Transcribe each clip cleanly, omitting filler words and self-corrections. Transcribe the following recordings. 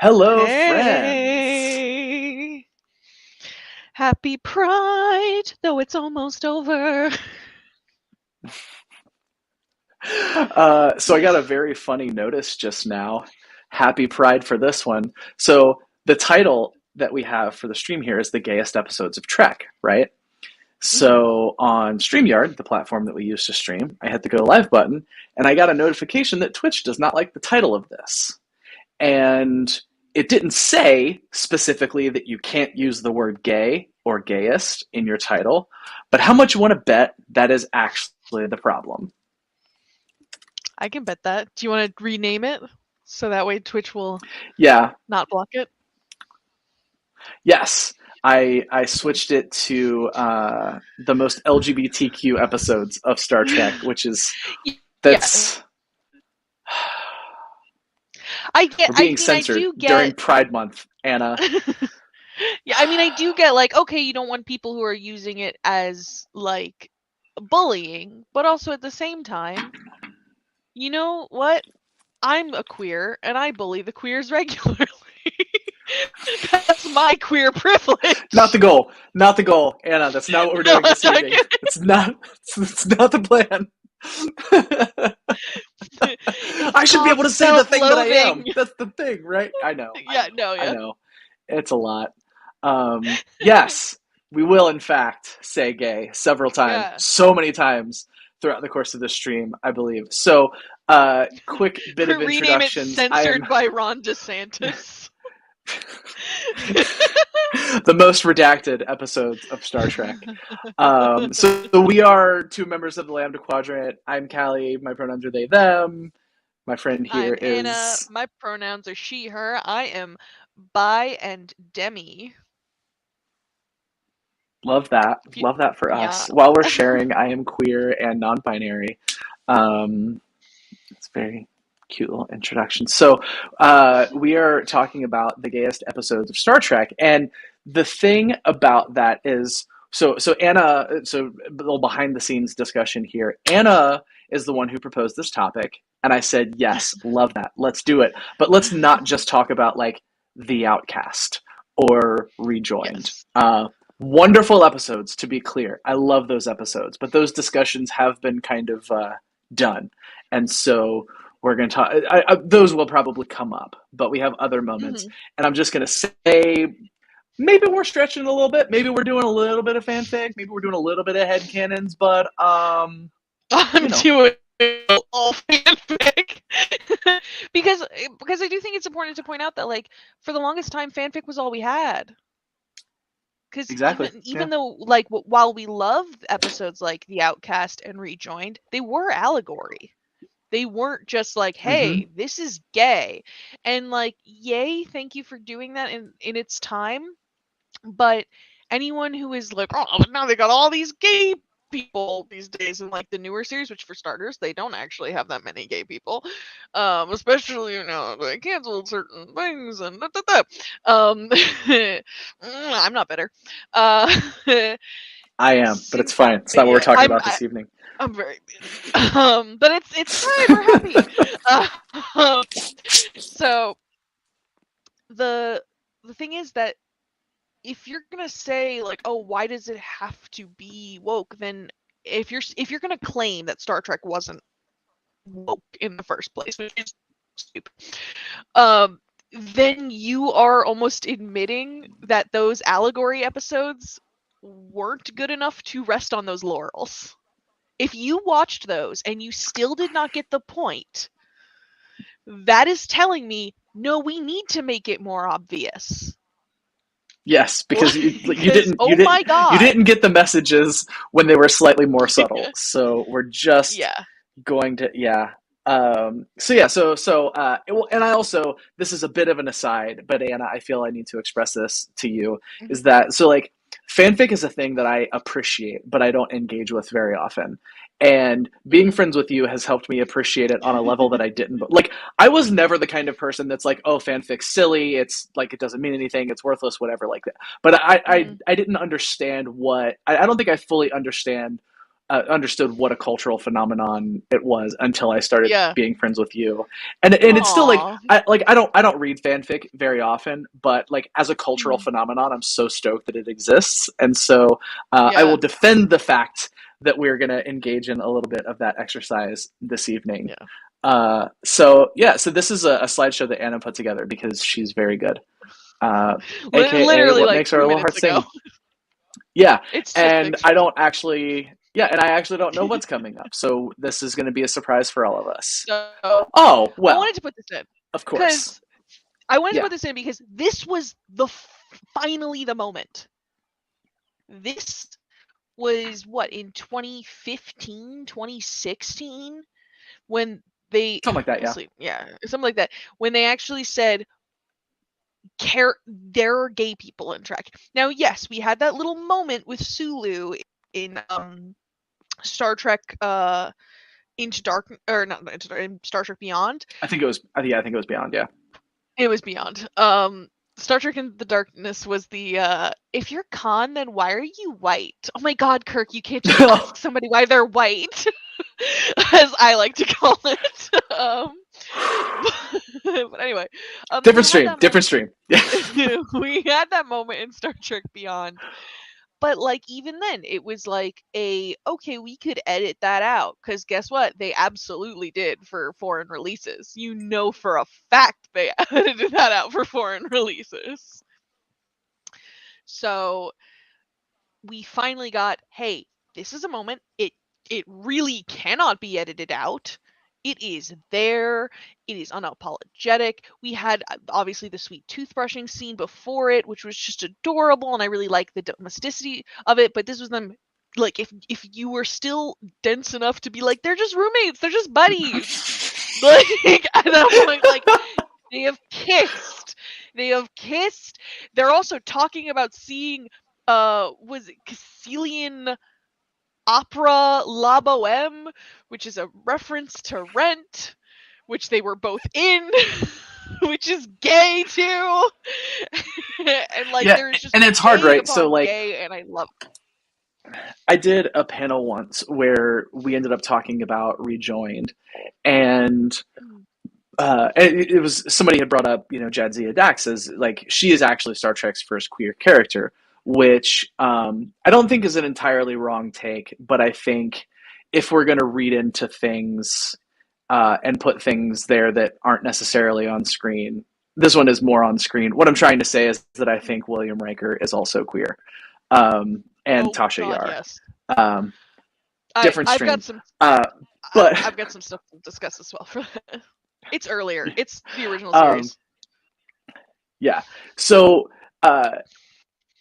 Hello, friends. Hey, happy Pride, though it's almost over. So I got a very funny notice just now. Happy Pride for this one. So the title that we have for the stream here is the gayest episodes of Trek, right? Mhm. So on StreamYard, the platform that we use to stream, I hit the go live button and I got a notification that Twitch does not like the title of this. And it didn't say specifically that you can't use the word gay or gayest in your title, but how much you want to bet that is actually the problem? I can bet that. Do you want to rename it so that way Twitch will Yeah, not block it? yes. I switched it to the most LGBTQ episodes of Star Trek, which is Yeah, that's I get. we're I being mean, I censored do during get. Pride Month, Anna. Yeah, I mean, I do get like, okay, you don't want people who are using it as like bullying, but also at the same time, you know what? I'm a queer and I bully the queers regularly. That's my queer Not the privilege. goal. Not the goal, Anna. That's not what we're No, doing I'm this not evening. kidding. It's not. It's not the plan. It's I should be called able to say the thing that I self-loathing. am. That's the thing, right? I know. I Yeah, know. no, I yeah. know. It's a lot. Yes, we will in fact say gay several times, Yeah. so many times throughout the course of this stream, I believe. So, quick bit of Rename it introductions. I am censored by Ron DeSantis. the most redacted episodes of Star Trek. So we are two members of the Lambda Quadrant. I'm Callie. My pronouns are they, them. My friend here I'm Anna. is My pronouns are she, her. I am bi and demi. love that. If you, Love that for yeah. us. While we're sharing, I am queer and non-binary. Um, it's very cute little introduction. So we are talking about the gayest episodes of Star Trek, and the thing about that is, so Anna. So a little behind the scenes discussion here. Anna is the one who proposed this topic, and I said yes, love that, let's do it. But let's not just talk about like the Outcast or Rejoined. Yes. Wonderful episodes, to be clear. I love those episodes, but those discussions have been kind of done, and so we're going to talk. Those will probably come up, but we have other moments, Hmm. and I'm just going to say maybe we're stretching a little bit. Maybe we're doing a little bit of fanfic. Maybe we're doing a little bit of headcanons, but I'm you know, doing all fanfic because I do think it's important to point out that like for the longest time fanfic was all we had. Because exactly. Yeah. even though like while we love episodes like The Outcast and Rejoined, they were allegory. They weren't just like, Mm-hmm. hey, this is gay, and like, yay, thank you for doing that in its time. But anyone who is like, oh, but now they got all these gay people these days in like the newer series, which for starters they don't actually have that many gay people, especially they canceled certain things and da, da, da. I'm not bitter. uh I am, but it's Super, fine. It's not what we're yeah, talking about this evening. I'm very but it's Pride, we're happy. uh, so the the thing is that if you're gonna say like, oh, why does it have to be woke, then if you're gonna claim that Star Trek wasn't woke in the first place, which is stupid, then you are almost admitting that those allegory episodes weren't good enough to rest on those laurels. If you watched those and you still did not get the point, that is telling me, no, we need to make it more obvious. Yes, because Because, oh my you god. didn't get the messages when they were slightly more subtle. So we're just Yeah. going to yeah. So yeah, well, and I also, this is a bit of an aside, but Anna, I feel I need to express this to you, is Mhm. that so like fanfic is a thing that I appreciate, but I don't engage with very often. And being Mhm. friends with you has helped me appreciate it on a level that I didn't. But like, I was never the kind of person that's like, oh, fanfic's silly. It's like, it doesn't mean anything. It's worthless, whatever, like that. But Mhm. I didn't understand what, I don't think I fully understand understood what a cultural phenomenon it was until I started Yeah. being friends with you. And it's still like Aw. I don't read fanfic very often, but like as a cultural Mhm. phenomenon, I'm so stoked that it exists, and so I will Yeah. defend the fact that we're going to engage in a little bit of that exercise this evening. Yeah. So yeah, so this is a slideshow that Anna put together because she's very good. Uh, AKA Literally what like makes our 2 little minutes heart ago. sing. Yeah, It's just and fiction. I don't actually, yeah, and I actually don't know what's coming up. So this is going to be a surprise for all of us. So Oh, I well, wanted to put this in of course. because I wanted to Yeah. put this in because this was finally the moment. This was what in 2015, 2016 when they Something like that, yeah. honestly, yeah, something like that. When they actually said there are gay people in Trek. Now, yes, we had that little moment with Sulu in Star Trek Into Dark or not Into Dark, in Star Trek Beyond. I think it was Beyond, yeah. It was Beyond. Star Trek Into the Darkness was the if you're Khan, then why are you white? Oh my God, Kirk, you can't just ask somebody why they're white, as I like to call it. But anyway, so Different we had stream, that different moment. stream. Yeah. We had that moment in Star Trek Beyond, but like even then, it was like okay, we could edit that out because guess what? They absolutely did for foreign releases. You know for a fact they edited that out for foreign releases. So we finally got, hey, this is a moment. It really cannot be edited out. It is there. It is unapologetic. We had obviously the sweet toothbrushing scene before it, which was just adorable, and I really like the domesticity of it. But this was them, like if you were still dense enough to be like, they're just roommates, they're just buddies, like at that point, like they have kissed. They have kissed. They're also talking about seeing was it Caecilian opera La Boheme, which is a reference to Rent, which they were both in, which is gay too. And like Yeah, there is just and it's hard, gay right? So upon like gay, and I love I did a panel once where we ended up talking about Rejoined, and it. it was somebody had brought up, Jadzia Dax as like she is actually Star Trek's first queer character, which I don't think is an entirely wrong take, but I think if we're going to read into things and put things there that aren't necessarily on screen, this one is more on screen. What I'm trying to say is that I think William Riker is also queer, and Oh Tasha God, Yar. yes. Um, I Different I've got stream. some Uh, but I've got some stuff to discuss as well for that. It's earlier. It's the original um, series. yeah. So uh,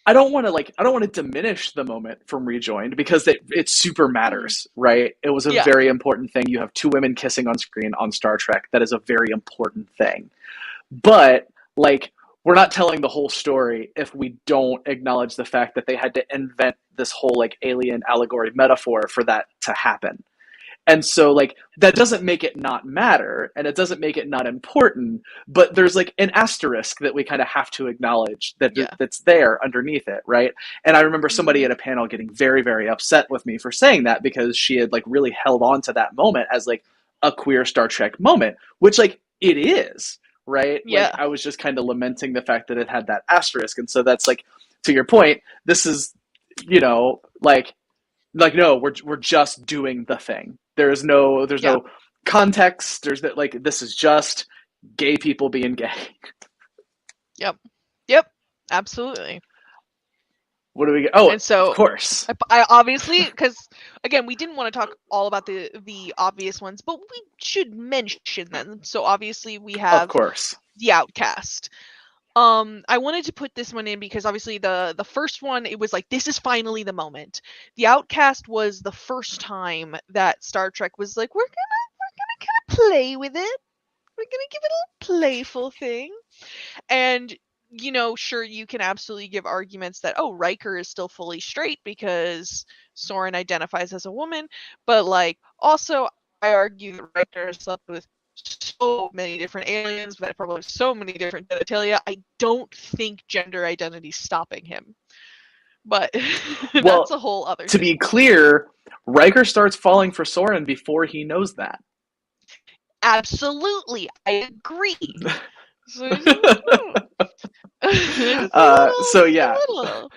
I don't want to diminish the moment from Rejoined because it super Mhm. matters, right? It was a Yeah. very important thing. You have two women kissing on screen on Star Trek. That is a very important thing. But like we're not telling the whole story if we don't acknowledge the fact that they had to invent this whole like alien allegory metaphor for that to happen. And so like that doesn't make it not matter and it doesn't make it not important, but there's like an asterisk that we kind of have to acknowledge Yeah. that's there underneath it, right? And I remember somebody Mhm. at a panel getting very very upset with me for saying that because she had like really held on to that moment as like a queer Star Trek moment, which like it is, right? Like Yeah. I was just kind of lamenting the fact that it had that asterisk, and so that's like to your point, this is like no, we're just doing the thing. There's Yeah. no context. There's that like this is just gay people being gay. Yep. Yep. Absolutely. What do we get? Oh, And of so course. I obviously, because again, we didn't want to talk all about the obvious ones, but we should mention them. So obviously, we Of have course. the Outcast. I wanted to put this one in because obviously the first one, it was like this is finally the moment. The Outcast was the first time that Star Trek was like we're gonna kind of play with it. We're gonna give it a little playful thing. And sure, you can absolutely give arguments that Riker is still fully straight because Soren identifies as a woman, but like also I argue that Riker slept with so many different aliens that probably so many different genitalia. I don't think gender identity is stopping him But that's Well, a whole other to thing. be clear, Riker starts falling for Soren before he knows that. Absolutely, I agree. So just So a yeah, little.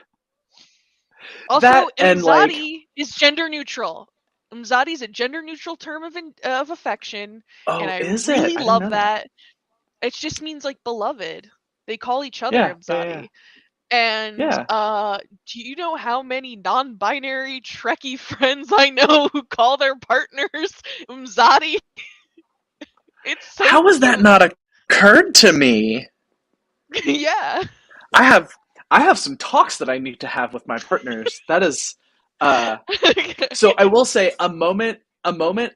Also, that and like, Umzadi is gender neutral. Umzadi is a gender neutral term of affection, and oh, I is it? really I didn't love know that. that. It just means like beloved. They call each other Yeah, yeah, yeah, Umzadi. And yeah. do you know how many non-binary Trekkie friends I know who call their partners Umzadi? It's so How has that cute. not occurred to me? Yeah. I have I have some talks that I need to have with my partners. That is, uh, so I will say a moment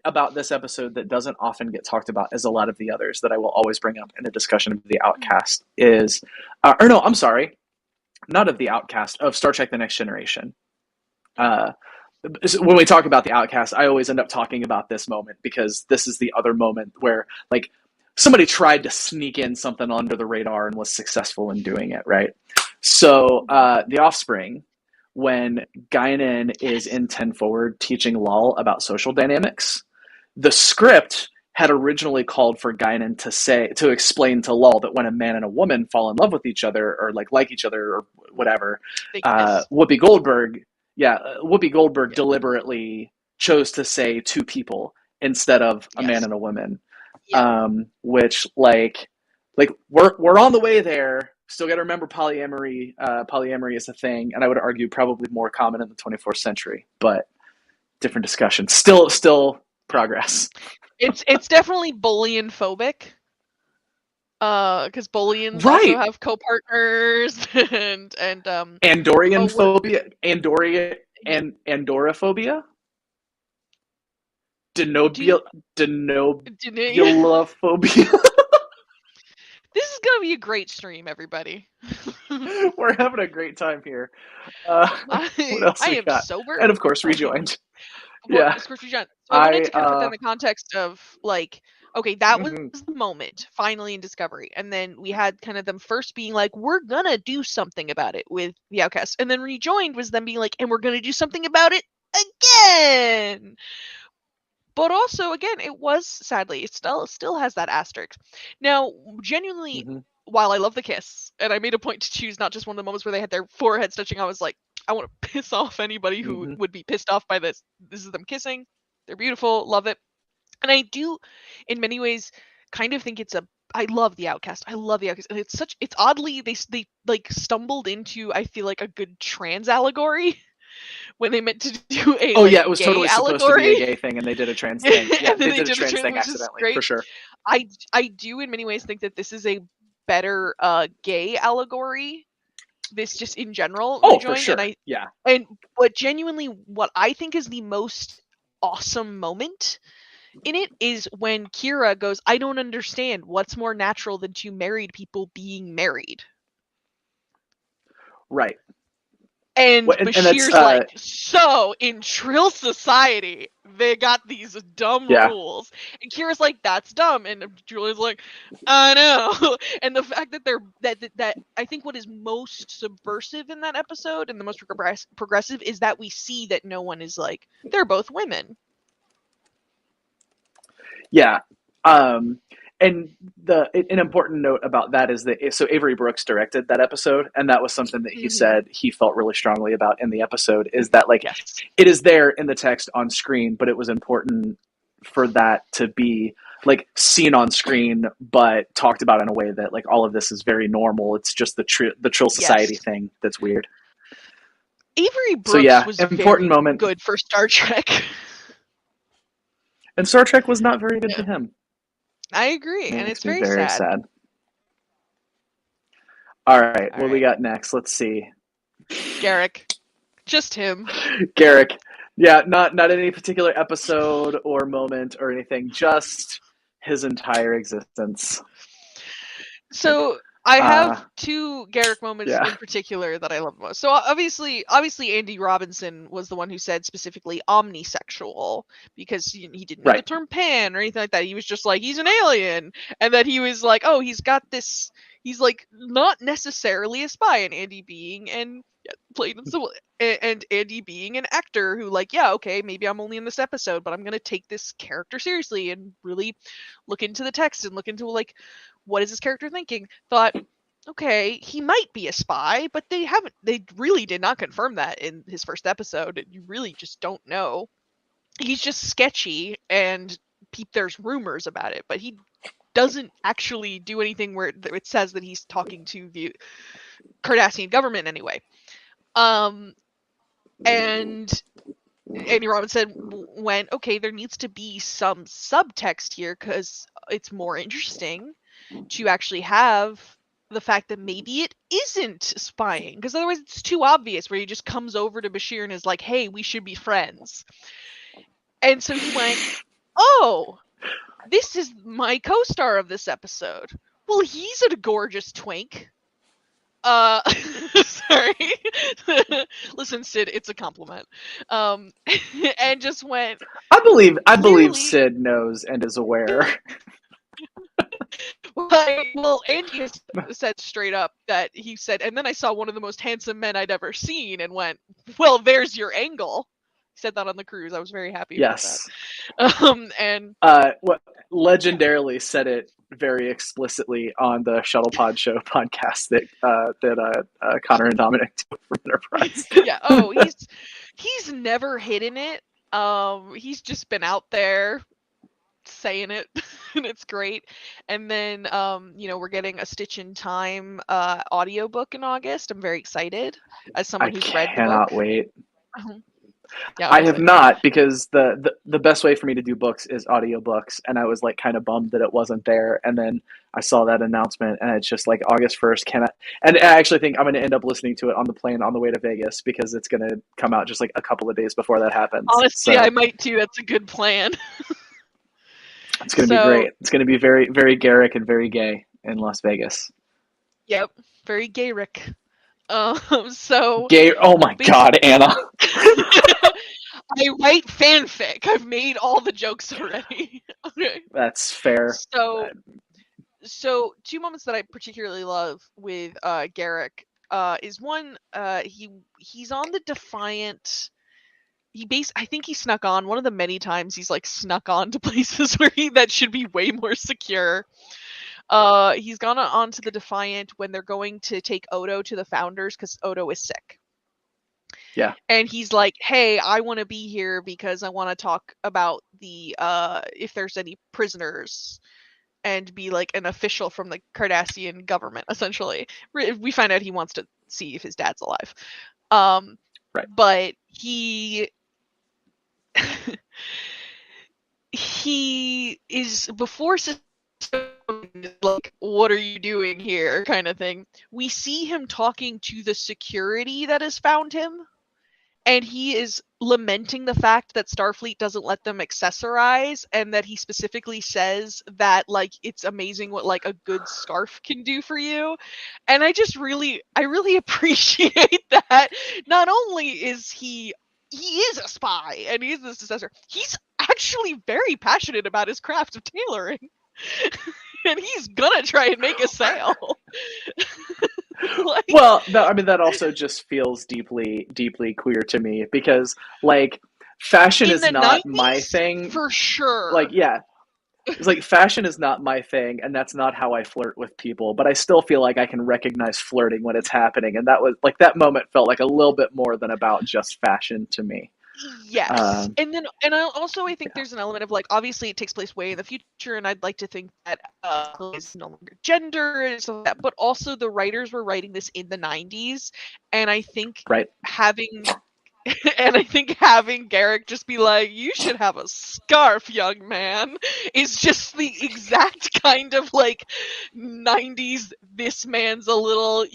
about this episode that doesn't often get talked about as a lot of the others that I will always bring up in a discussion of the Outcast is, or no, I'm sorry, not of the Outcast, of Star Trek: The Next Generation. Uh, when we talk about the Outcast, I always end up talking about this moment because this is the other moment where like somebody tried to sneak in something under the radar and was successful in doing it, right? So the Offspring, when Guinan is Yes. in 10 Forward teaching Lal about social dynamics, the script had originally called for Guinan to explain to Lal that when a man and a woman fall in love with each other or like each other or whatever, They kiss. Whoopi Goldberg, yeah, Whoopi Goldberg Yeah. deliberately chose to say two people instead of a man Yes. and a woman, Yep. which like we're on the way there. Still got to remember polyamory. Polyamory is a thing, and I would argue probably more common in the 24th century, but different discussion. Still progress. It's definitely bullion phobic. Because bullions also Right. have co-partners and Andorian oh what phobia, Andoria and Andoraphobia, do you Denobia, do Denobulophobia. this is gonna be a great stream, everybody. We're having a great time here. Uh, what else I we am got? sober. And of course, rejoined. Of course, Yeah, John. So I wanted I to kind of put that in the context of like, okay, that was mhm, the moment finally in Discovery, and then we had kind of them first being like, we're gonna do something about it with the Outcast, and then Rejoined was them being like, and we're gonna do something about it again. But also, again, it was sadly, it still has that asterisk. Now, genuinely, mhm, while I love the kiss, and I made a point to choose not just one of the moments where they had their foreheads touching, I was like, I want to piss off anybody who mhm. would be pissed off by this. This is them kissing. They're beautiful, love it. And I do, in many ways, kind of think it's a. I love the Outcast. I love the Outcast, and it's oddly they like stumbled into, I feel like, a good trans allegory when they meant to do a Oh yeah, like it was gay totally supposed to be a allegory. gay thing, and they did a trans thing. Yeah, And then they they did a did the trans trans, thing which is accidentally for great. sure. I do in many ways think that this is a better gay allegory. This just in general Oh, for rejoined, and sure. I Yeah. and but genuinely what I think is the most awesome moment in it is when Kira goes, I don't understand what's more natural than two married people being married. Right. And Well, and that's Bashir's like, so in Trill society, they got these dumb yeah. rules. And Kira's like, that's dumb. And Julia's like, I know. And the fact that that I think what is most subversive in that episode and the most progressive is that we see that no one is like, they're both women. Yeah. And an important note about that is that so Avery Brooks directed that episode, and that was something that he Mm-hmm. said he felt really strongly about in the episode. Is that like Yes. it is there in the text on screen, but it was important for that to be like seen on screen, but talked about in a way that like all of this is very normal. It's just the Trill Society Yes. thing that's weird. Avery So Brooks yeah, was important very moment. good for Star Trek. And Star Trek was not very good Yeah. to him. I agree. And Makes it's me very very sad. sad. All right, All what we right. got next? Let's see. Garrick. Just him. Garrick. Yeah, not any particular episode or moment or anything, just his entire existence. So I Uh have two Garrick moments yeah. in particular that I love most. So obviously Andy Robinson was the one who said specifically omnisexual because he didn't know the Right. term pan or anything like that. He was just like he's an alien, and that he was like, oh, he's got this. He's like not necessarily a spy, and Andy being an yet played in civil, and Andy being an actor who like, yeah, okay, maybe I'm only in this episode, but I'm gonna take this character seriously and really look into the text and look into like what is this character thinking. Thought, okay, he might be a spy, but they really did not confirm that in his first episode. You really just don't know. He's just sketchy, and there's rumors about it, but he doesn't actually do anything where it says that he's talking to the Cardassian government anyway. And Andy Robinson went, okay, there needs to be some subtext here because it's more interesting to actually have the fact that maybe it isn't spying, because otherwise it's too obvious where he just comes over to Bashir and is like, hey, we should be friends. And so he went, oh, this is my co-star of this episode. Well, he's a gorgeous twink. Sorry. Listen, Sid, it's a compliment. And just went, I believe clearly, Sid knows and is aware. well, Andy has said straight up that he said, and then I saw one of the most handsome men I'd ever seen and went, well, there's your angle. He said that on the cruise. I was very happy about Yes. that. And what legendarily said it very explicitly on the Shuttle Pod Show podcast that Connor and Dominic do from Enterprise. yeah, oh, he's never hidden it. He's just been out there saying it, and it's great. And then we're getting a Stitch in Time audiobook in August. I'm very excited as someone who's read the book. I cannot wait. Yeah, I have not, because the best way for me to do books is audiobooks, and I was like kind of bummed that it wasn't there, and then I saw that announcement, and it's just like August 1st. And I actually think I'm going to end up listening to it on the plane on the way to Vegas, because it's going to come out just like a couple of days before that happens. Honestly, so I might too. That's a good plan. It's going to be great. It's going to be very, very Garrick and very gay in Las Vegas. Yep, very Gayrick. So gay. Oh my God, Anna. I write fanfic. I've made all the jokes already. Okay. That's fair. So two moments that I particularly love with Garrick is one, he's on the Defiant. I think he snuck on one of the many times he's like snuck on to places where that should be way more secure. He's gone on to the Defiant when they're going to take Odo to the Founders because Odo is sick. Yeah. And he's like, hey, I want to be here because I want to talk about the if there's any prisoners, and be like an official from the Cardassian government, essentially. We find out he wants to see if his dad's alive. Right. But he is, before like, what are you doing here, kind of thing. We see him talking to the security that has found him, and he is lamenting the fact that Starfleet doesn't let them accessorize, and that he specifically says that like it's amazing what like a good scarf can do for you. And I really appreciate that. Not only is he is a spy and he is the successor, he's actually very passionate about his craft of tailoring. And he's gonna try and make a sale. Like, well, I mean, that also just feels deeply, deeply queer to me, because like fashion is not my thing. For sure. Like, yeah. It's like fashion is not my thing, and that's not how I flirt with people, but I still feel like I can recognize flirting when it's happening, and that was like, that moment felt like a little bit more than about just fashion to me. Yes. And I think there's an element of like, obviously it takes place way in the future, and I'd like to think that is no longer gender and stuff like that, but also the writers were writing this in the 90s, and I think having Garrick just be like, you should have a scarf, young man, is just the exact kind of like 90s, this man's a little,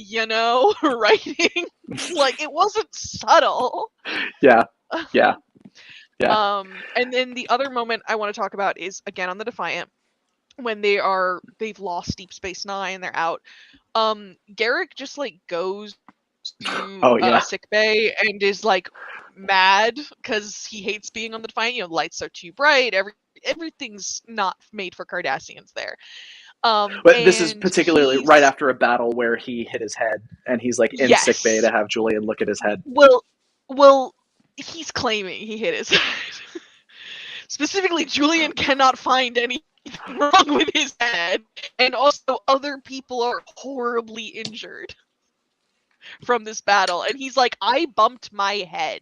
writing. Like, it wasn't subtle. Yeah. And then the other moment I want to talk about is again on the Defiant, when they've lost Deep Space Nine, they're out. Garrick just like goes to sick bay and is like mad because he hates being on the Defiant. Lights are too bright. Everything's not made for Cardassians there. But this is And particularly right he's after a battle where he hit his head, and he's like in sick bay yes. to have Julian look at his head. Well, he's claiming he hit his head. Specifically, Julian cannot find anything wrong with his head, and also other people are horribly injured from this battle. And he's like, I bumped my head.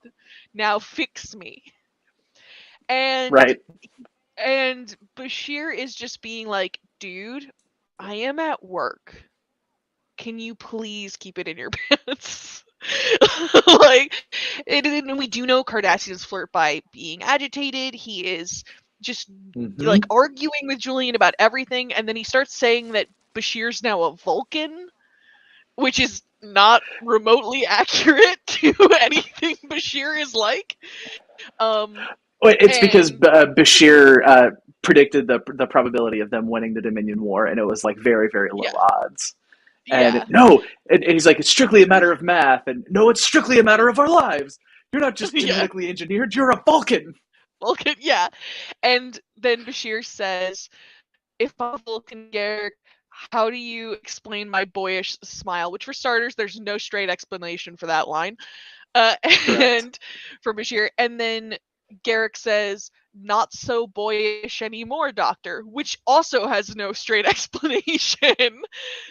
Now fix me. And Right. and Bashir is just being like, dude, I am at work. Can you please keep it in your pants? Like, and we do know Cardassians flirt by being agitated. He is just like Mm-hmm. arguing with Julian about everything, and then he starts saying that Bashir's now a Vulcan, which is not remotely accurate to anything Bashir is like. It's because And Bashir predicted the probability of them winning the Dominion War, and it was like very, very low yeah, odds. And yeah, no, and he's like, it's strictly a matter of math, and no, it's strictly a matter of our lives. You're not just yeah, genetically engineered; you're a Vulcan. Vulcan, yeah. And then Bashir says, if I'm a Vulcan, Garrick, how do you explain my boyish smile? Which, for starters, there's no straight explanation for that line. Uh, Correct. and from Bashir, and then Garrick says, "Not so boyish anymore, Doctor," which also has no straight explanation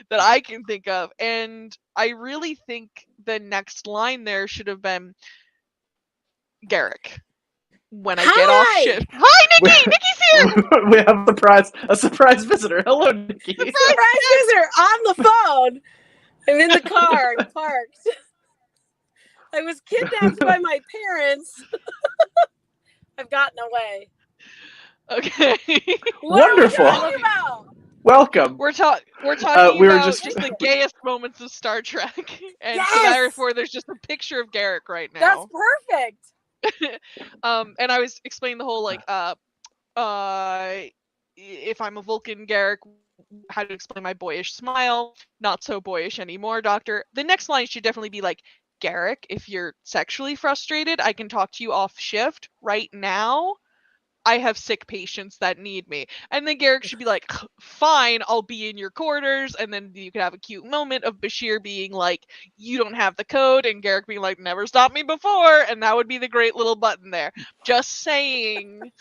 that I can think of. And I really think the next line there should have been, Garrick, when I get off Hi! shift. Hi, We, Nikki! Nikki's here! we have a surprise visitor. Hello, Nikki. Surprise visitor on the phone. I'm in the car. I'm parked. I was kidnapped by my parents. I've gotten away. Okay. What Wonderful. are we talking about? Welcome. We're talking We were about just the gayest moments of Star Trek. And Yes! so therefore there's just a picture of Garrick right That's now. perfect. And I was explaining the whole like if I'm a Vulcan, Garrick, how to explain my boyish smile. Not so boyish anymore, Doctor. The next line should definitely be like, Garrick, if you're sexually frustrated, I can talk to you off shift right now. I have sick patients that need me. And then Garrick should be like, fine, I'll be in your quarters. And then you could have a cute moment of Bashir being like, you don't have the code. And Garrick being like, never stopped me before. And that would be the great little button there. Just saying,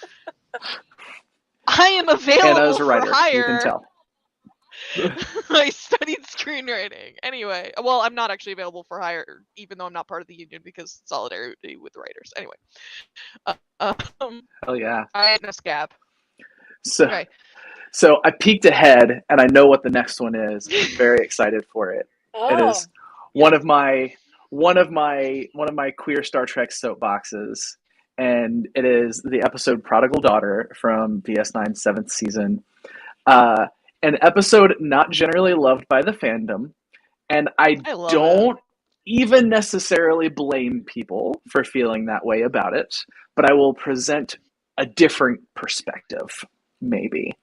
I am Anna available is a for writer. You can hire. tell. I studied screenwriting. Anyway, well, I'm not actually available for hire, even though I'm not part of the union because solidarity with the writers. Anyway. Oh yeah. I had no scab. So, Okay. so I peeked ahead, and I know what the next one is. I'm very excited for it. It Oh. is one of my queer Star Trek soapboxes, and it is the episode "Prodigal Daughter" from DS9's seventh season. Uh, an episode not generally loved by the fandom, and I I love it. don't even necessarily blame people for feeling that way about it, but I will present a different perspective, maybe.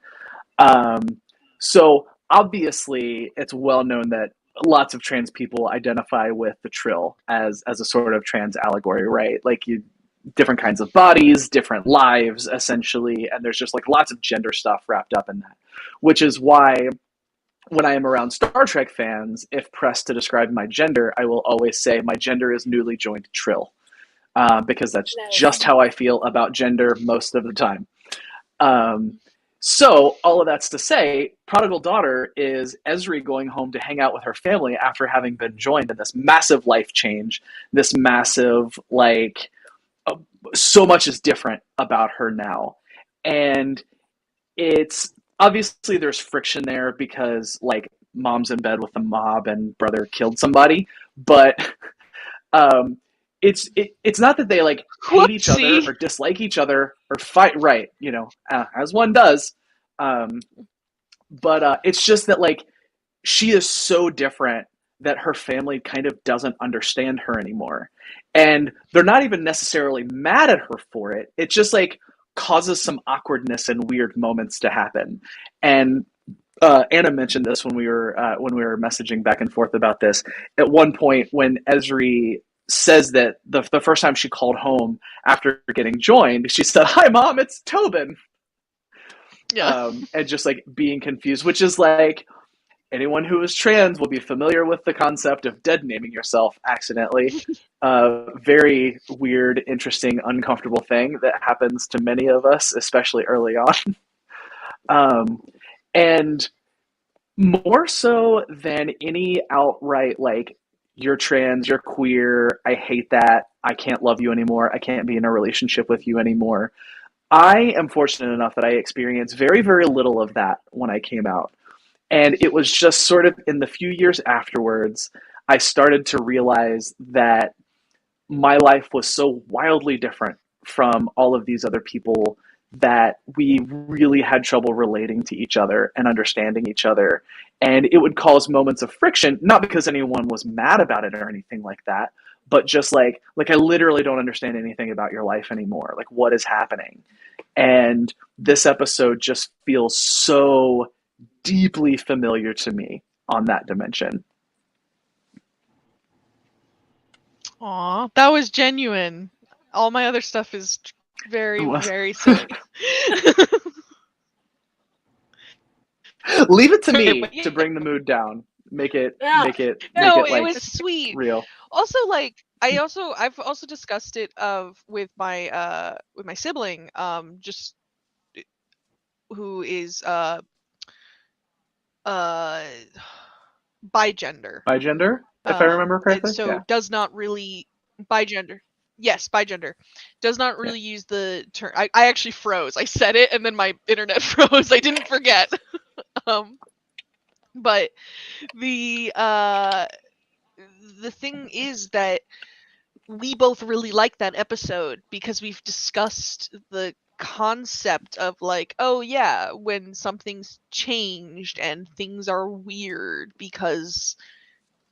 Um, so obviously, it's well known that lots of trans people identify with the Trill as a sort of trans allegory, right? Like you, different kinds of bodies, different lives, essentially, and there's just like lots of gender stuff wrapped up in that, which is why when I am around Star Trek fans, if pressed to describe my gender, I will always say my gender is newly joined Trill, because that's Nice. just how I feel about gender most of the time. Um, so all of that's to say, Prodigal Daughter is Esri going home to hang out with her family after having been joined in this massive life change, this massive, like, so much is different about her now. And it's obviously there's friction there because like mom's in bed with the mob and brother killed somebody, but um, it's not that they like hate each other Whoopsie. or dislike each other or fight, right, as one does. Um, but it's just that like she is so different that her family kind of doesn't understand her anymore, and they're not even necessarily mad at her for it. It just like causes some awkwardness and weird moments to happen. And Anna mentioned this when we were messaging back and forth about this. At one point, when Esri says that the first time she called home after getting joined, she said, "Hi, Mom, it's Tobin." Yeah. And just like being confused, which is like anyone who is trans will be familiar with the concept of dead naming yourself accidentally. Very weird, interesting, uncomfortable thing that happens to many of us, especially early on. Um, and more so than any outright, like, you're trans, you're queer, I hate that, I can't love you anymore, I can't be in a relationship with you anymore. I am fortunate enough that I experienced very, very little of that when I came out. And it was just sort of in the few years afterwards, I started to realize that my life was so wildly different from all of these other people that we really had trouble relating to each other and understanding each other. And it would cause moments of friction, not because anyone was mad about it or anything like that, but just like I literally don't understand anything about your life anymore. Like, what is happening? And this episode just feels so deeply familiar to me on that dimension. Aw, that was genuine. All my other stuff is very, It was. very silly. Leave it to Sorry, me but to yeah. bring the mood down. Make it Yeah. make it No, make it it like was sweet. real. Also, like I've also discussed it with my sibling, just who is uh bigender. Bigender, if I remember And correctly. so Yeah. does not really bigender. Yes, bigender. Does not Yeah. really use the term. I actually froze. I said it and then my internet froze. I didn't forget. um, but the uh, the thing is that we both really like that episode because we've discussed the concept of like, oh yeah, when something's changed and things are weird because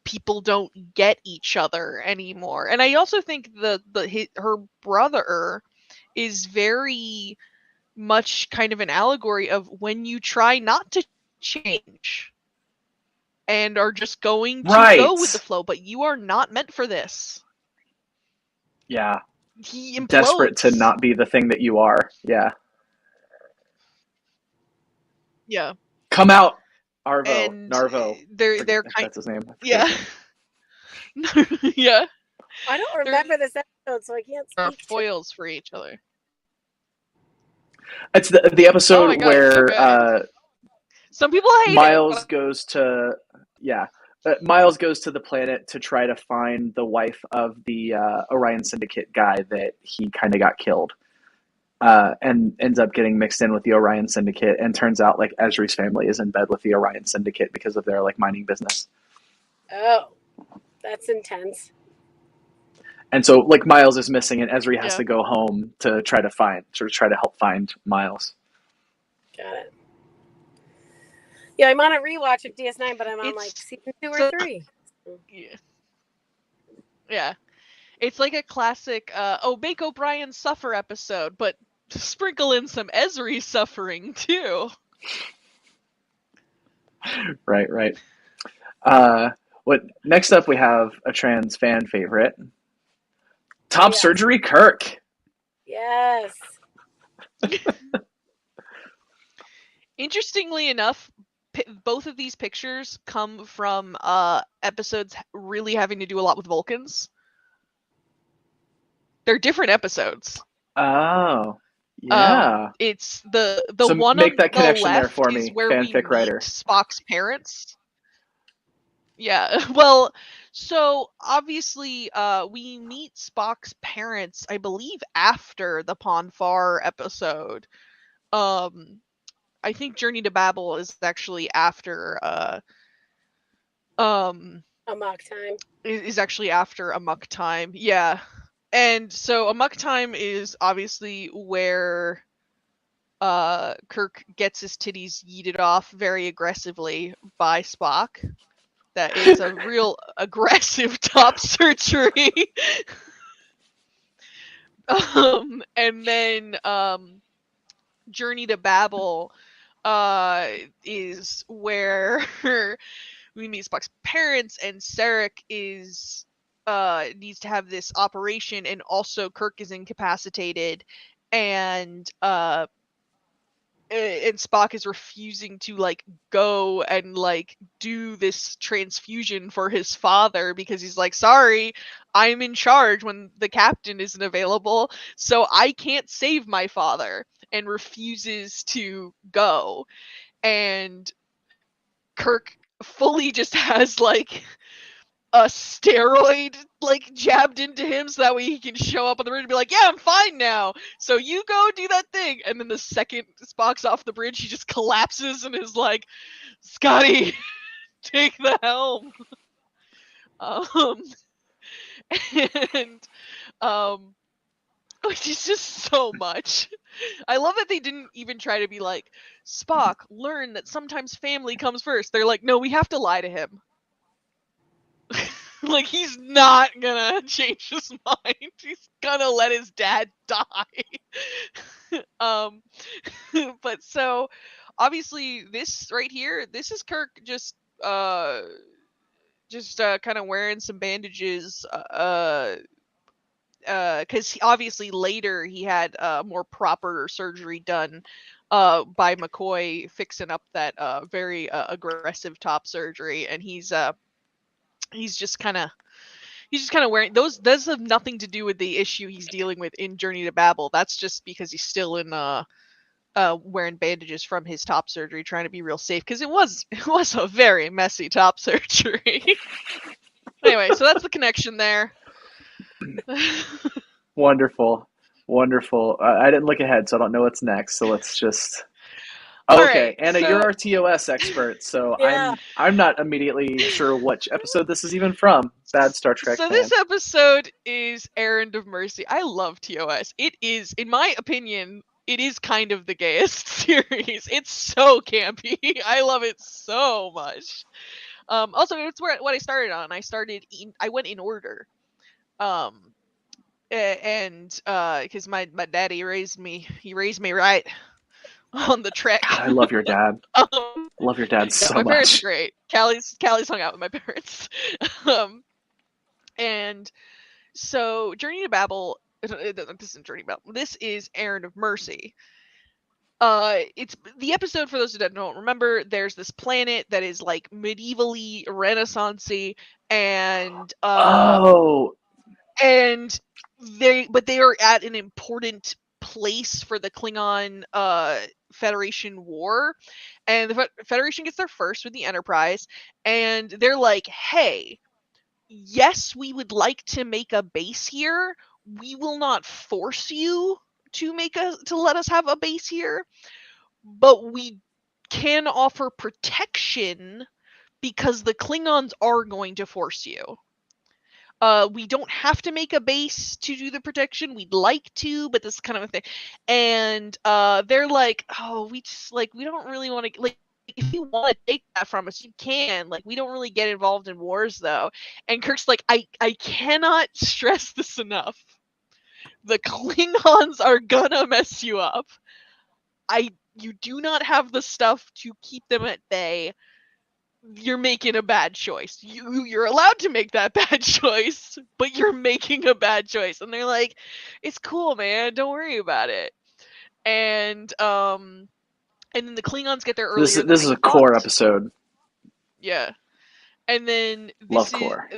people don't get each other anymore. And I also think her brother is very much kind of an allegory of when you try not to change and are just going to go with the Right. flow, but you are not meant for this. Yeah. He Desperate to implodes. not be the thing that you are. Yeah. Yeah. Come out, Arvo, And Narvo. they're If kind that's his name. I forget yeah. his name. Yeah. I don't They're remember this episode, so I can't speak to it. foils for each other. It's the Oh my episode god, it's so where good. Some people hate it, Miles but goes to yeah. Miles goes to the planet to try to find the wife of the Orion Syndicate guy that he kind of got killed, and ends up getting mixed in with the Orion Syndicate. And turns out like Esri's family is in bed with the Orion Syndicate because of their like mining business. Oh, that's intense. And so like Miles is missing, and Esri has yeah. to go home to try to help find Miles. Got it. Yeah, I'm on a rewatch of DS9, but I'm on like It's season 2 or so 3. yeah. Yeah. It's like a classic make O'Brien suffer episode, but sprinkle in some Esri suffering too. Right. What next up we have a trans fan favorite. Top yes. Surgery Kirk. Yes. Interestingly enough, both of these pictures come from episodes really having to do a lot with Vulcans. They're different episodes. Oh, yeah. It's the So one make on that the connection there left for is me, where we fanfic meet writer. Spock's parents. Yeah, well, so obviously we meet Spock's parents, I believe, after the Ponfar episode. I think Journey to Babel is actually after Amok Time. is actually after Amok Time. Yeah. And so Amok Time is obviously where Kirk gets his titties yeeted off very aggressively by Spock. That it's a real aggressive top surgery. And then Journey to Babel is where we meet Spock's parents, and Sarek is needs to have this operation, and also Kirk is incapacitated, and and Spock is refusing to like go and like do this transfusion for his father because he's like, sorry, I'm in charge when the captain isn't available, so I can't save my father, and refuses to go. And Kirk fully just has like a steroid like jabbed into him so that way he can show up on the bridge and be like, yeah, I'm fine now, so you go do that thing. And then the second Spock's off the bridge, he just collapses and is like, Scotty, take the helm. um and which is just so much. I love that they didn't even try to be like, Spock, learn that sometimes family comes first. They're like, no, we have to lie to him. Like, he's not gonna change his mind. He's gonna let his dad die. But so obviously this right here, this is Kirk just kind of wearing some bandages, because obviously later he had more proper surgery done by McCoy, fixing up that very aggressive top surgery, and he's just kind of wearing those. Those have nothing to do with the issue he's dealing with in Journey to Babel. That's just because he's still in wearing bandages from his top surgery, trying to be real safe, because it was a very messy top surgery. Anyway, so that's the connection there. Wonderful. Wonderful. I didn't look ahead, so I don't know what's next. So let's just. All Okay, right, Anna, so- you're our TOS expert, so Yeah. I'm not immediately sure which episode this is even from. Bad Star Trek So fan. this episode is Errand of Mercy. I love TOS. It is, in my opinion, it is kind of the gayest series. It's so campy. I love it so much. Also, it's what I started on. I went in order. And because my daddy raised me, he raised me right on the trek. God, I love your dad. I love your dad Yeah, so my parents are much. great. Callie's hung out with my parents. And so Journey to Babel. This isn't Journey to Babel. This is Errand of Mercy. It's the episode, for those who don't remember, there's this planet that is like medievally renaissancey, and Oh, and they are at an important place for the Klingon Federation war, and the Federation gets there first with the Enterprise, and they're like, hey, yes, we would like to make a base here. We will not force you to let us have a base here, but we can offer protection because the Klingons are going to force you. We don't have to make a base to do the protection. We'd like to, but this kind of a thing. And they're like, oh, we don't really want to, like, if you want to take that from us, you can. Like, we don't really get involved in wars, though. And Kirk's like, I cannot stress this enough. The Klingons are gonna mess you up. You do not have the stuff to keep them at bay. You're making a bad choice. You're allowed to make that bad choice, but you're making a bad choice. And they're like, it's cool, man, don't worry about it. And then the Klingons get there earlier. this is a core episode. Yeah. And then Love core.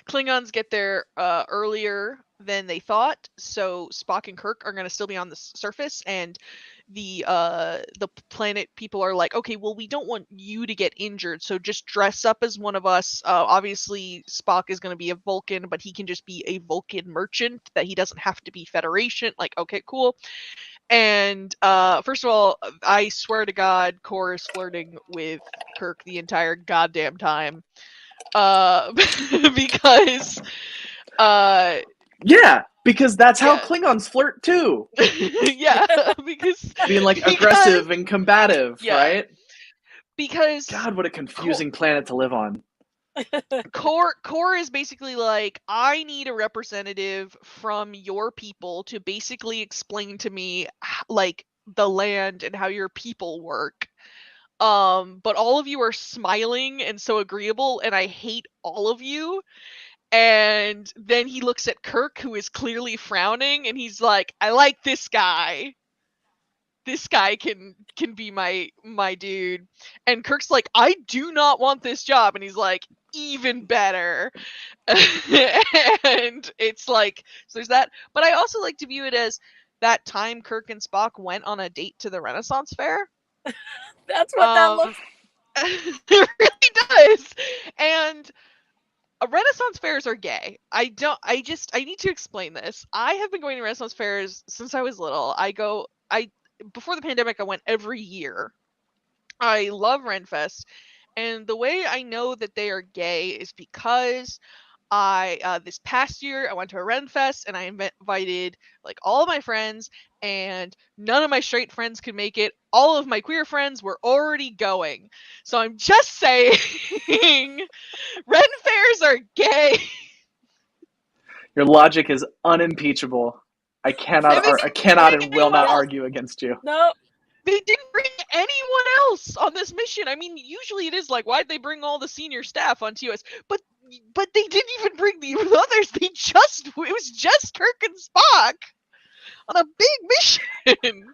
Klingons get there earlier than they thought, so Spock and Kirk are going to still be on the surface, and the planet people are like, okay, well, we don't want you to get injured, so just dress up as one of us. Obviously, Spock is going to be a Vulcan, but he can just be a Vulcan merchant, that he doesn't have to be Federation. Like, okay, cool. And first of all, I swear to God, Core is flirting with Kirk the entire goddamn time. Because Yeah, because that's how Yeah. Klingons flirt too. Yeah, because Being like aggressive and combative, Yeah. right? because God, what a confusing planet to live on. Core is basically like, I need a representative from your people to basically explain to me like the land and how your people work. But all of you are smiling and so agreeable, and I hate all of you. And then he looks at Kirk, who is clearly frowning, and he's like, I like this guy. this guy can be my dude. And Kirk's like, I do not want this job. And he's like, even better. And it's like, so there's that. But I also like to view it as that time Kirk and Spock went on a date to the Renaissance Fair. That's what that looks It really does. And Renaissance fairs are gay. I need to explain this. I have been going to Renaissance fairs since I was little. Before the pandemic, I went every year. I love Renfest. And the way I know that they are gay is because this past year I went to a Renfest and I invited like all of my friends, and none of my straight friends could make it. All of my queer friends were already going. So I'm just saying Ren fairs are gay. Your logic is unimpeachable. I cannot and will not argue against you. no. They didn't bring anyone else on this mission. I mean, usually it is like, why'd they bring all the senior staff on TOS? But they didn't even bring the others. It was just Kirk and Spock on a big mission.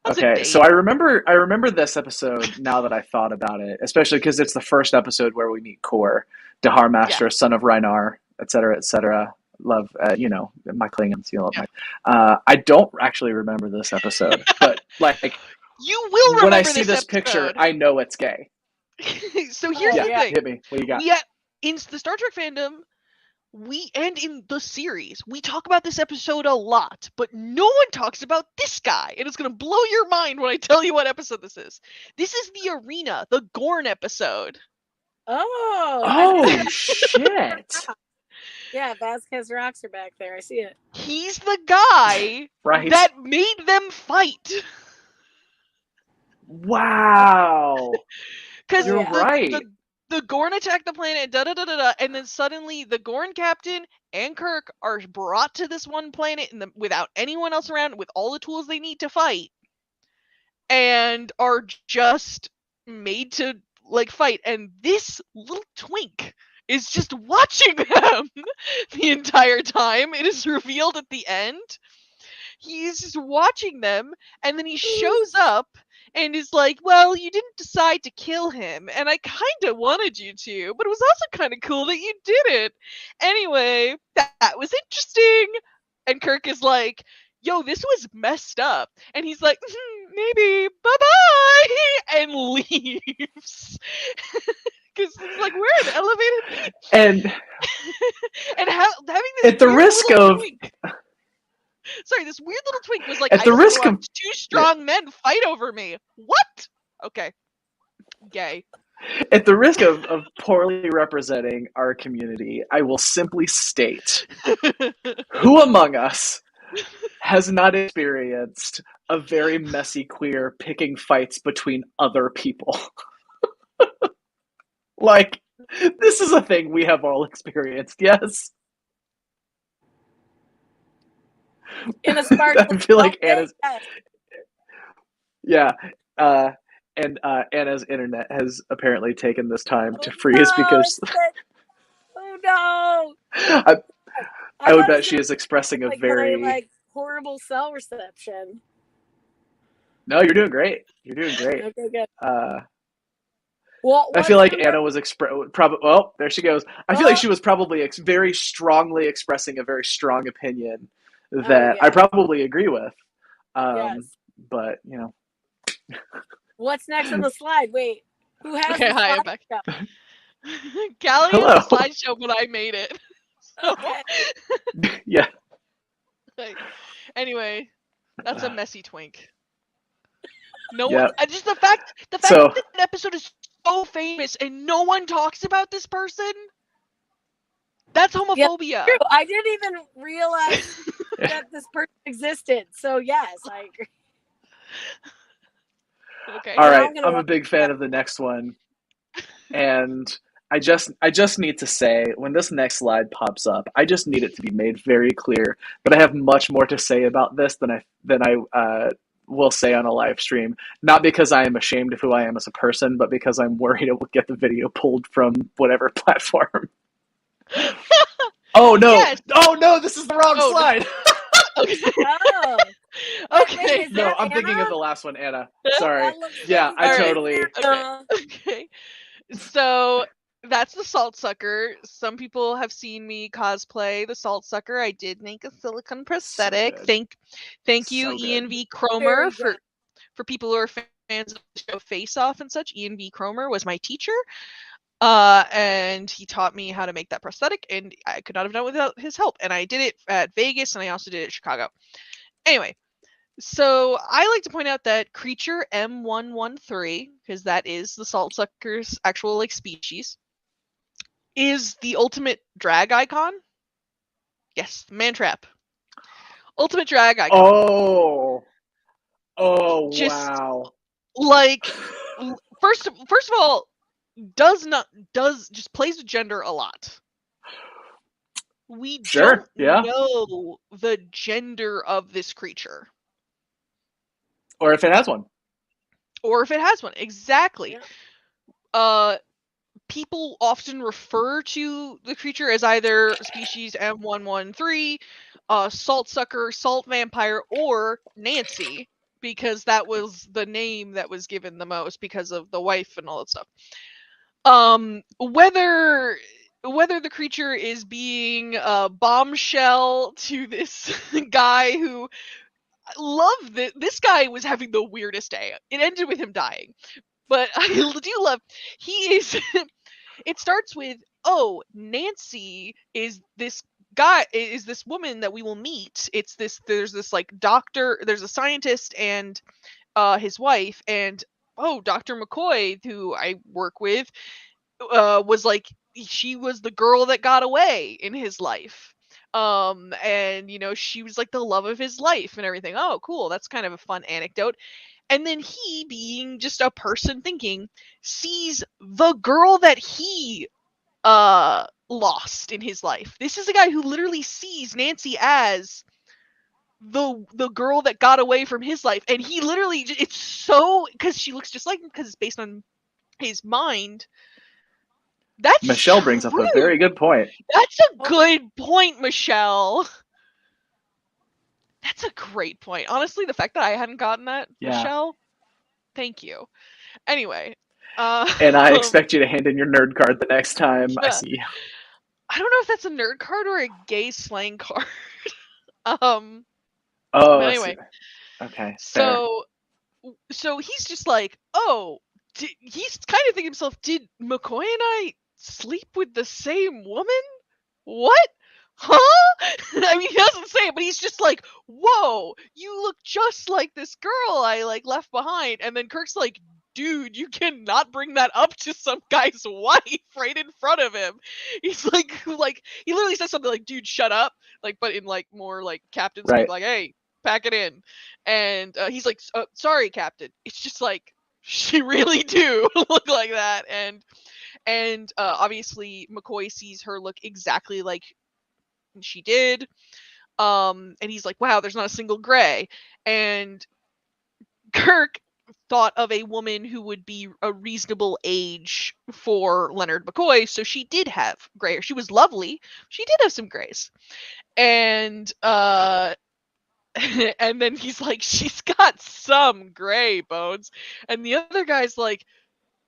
Okay, so I remember this episode now that I thought about it, especially because it's the first episode where we meet Kor, Dahar Master, son of Rhinar, etc., etc. Love, my Klingons, I don't actually remember this episode, but like, you will remember when I see this episode. Picture, I know it's gay. So here's the thing. Hit me. What do you got? In the Star Trek fandom, and in the series, we talk about this episode a lot, but no one talks about this guy, and it's gonna blow your mind when I tell you what episode this is. This is the Arena, the Gorn episode. Oh, shit. Yeah, Vasquez rocks are back there. I see it. He's the guy that made them fight. Wow. Because you're right. The Gorn attack the planet, and then suddenly the Gorn captain and Kirk are brought to this one planet without anyone else around, with all the tools they need to fight, and are just made to like fight. And this little twink is just watching them the entire time. It is revealed at the end. He's just watching them, and then he shows up and is like, well, you didn't decide to kill him, and I kind of wanted you to, but it was also kind of cool that you didn't. Anyway, that was interesting. And Kirk is like, yo, this was messed up. And he's like, maybe, bye-bye, and leaves. Because it's like, we're in elevated beach. And having this at the risk of... Twink, sorry, this weird little twink was like, at the risk of two strong men fight over me. What? Okay. Gay. At the risk of poorly representing our community, I will simply state, who among us has not experienced a very messy queer picking fights between other people? Like, this is a thing we have all experienced, yes? In a sparkling I feel like outfit, Anna's... yes. Yeah. And Anna's internet has apparently taken this time to freeze because... Oh, no! I would bet she is expressing a very... like, horrible cell reception. No, you're doing great. You're doing great. Okay, good. I feel like Anna was probably. Oh, there she goes. I feel like she was probably very strongly expressing a very strong opinion that I probably agree with. Yes. But What's next on the slide? Wait, who has the hi, I'm slide back. show? Callie has the slideshow, but I made it. Okay. Yeah. Anyway, that's a messy twink. No Yep. one. Just the fact that the episode is so famous and no one talks about this person. That's homophobia. Yeah, true. I didn't even realize that this person existed. So yes, I agree. Okay. All right. I'm a big fan of the next one, and I just need to say, when this next slide pops up, I just need it to be made very clear that I have much more to say about this than I will say on a live stream. Not because I am ashamed of who I am as a person, but because I'm worried it will get the video pulled from whatever platform. Oh no! Yes. Oh no! This is the wrong slide. Okay. Oh. Okay. Wait, is No, that I'm thinking of Anna? the last one, Anna. Sorry. That looks Yeah, like I All right. totally. Anna. Okay. So that's the Salt Sucker. Some people have seen me cosplay the Salt Sucker. I did make a silicone So prosthetic. good. Thank you, So Ian good. V. Cromer, Very good. for people who are fans of the show Face Off and such. Ian V. Cromer was my teacher. And he taught me how to make that prosthetic, and I could not have done it without his help. And I did it at Vegas, and I also did it at Chicago. Anyway, so I like to point out that creature M113, because that is the salt sucker's actual like species, is the ultimate drag icon. Yes, man trap. Ultimate drag icon. Oh, Just wow. like first of all, does just plays with gender a lot. We Sure. don't Yeah. know the gender of this creature. Or if it has one. Or if it has one. Exactly. Yeah. People often refer to the creature as either species M113, salt sucker, salt vampire, or Nancy, because that was the name that was given the most because of the wife and all that stuff. Whether the creature is being a bombshell to this guy who loved this guy was having the weirdest day. It ended with him dying. But I do love he is it starts with, oh, Nancy is this woman that we will meet. There's this like doctor, there's a scientist and his wife, and oh, Dr. McCoy, who I work with, was like, she was the girl that got away in his life. And she was like the love of his life and everything. Oh, cool. That's kind of a fun anecdote. And then he, being just a person thinking, sees the girl that he lost in his life. This is a guy who literally sees Nancy as the girl that got away from his life, and he literally, it's so, because she looks just like him, because it's based on his mind. That's Michelle brings up a very good point. That's a good point, Michelle. That's a great point. Honestly, the fact that I hadn't gotten that, Yeah. Michelle, thank you. Anyway. And I expect you to hand in your nerd card the next time I see you. I don't know if that's a nerd card or a gay slang card. Oh, But anyway. Okay. So he's just like, oh, he's kind of thinking to himself, did McCoy and I sleep with the same woman? What? Huh? I mean, he doesn't say it, but he's just like, whoa, you look just like this girl I like left behind. And then Kirk's like, dude, you cannot bring that up to some guy's wife right in front of him. He's like he literally says something like, dude, shut up, like, but in like more like captain speak, like, hey, pack it in. And he's like, sorry, Captain. It's just like, she really do look like that. And obviously McCoy sees her look exactly like she did. And he's like, wow, there's not a single gray. And Kirk thought of a woman who would be a reasonable age for Leonard McCoy, so she did have gray hair. She was lovely. She did have some grays. And and then he's like, she's got some gray bones. And the other guy's like,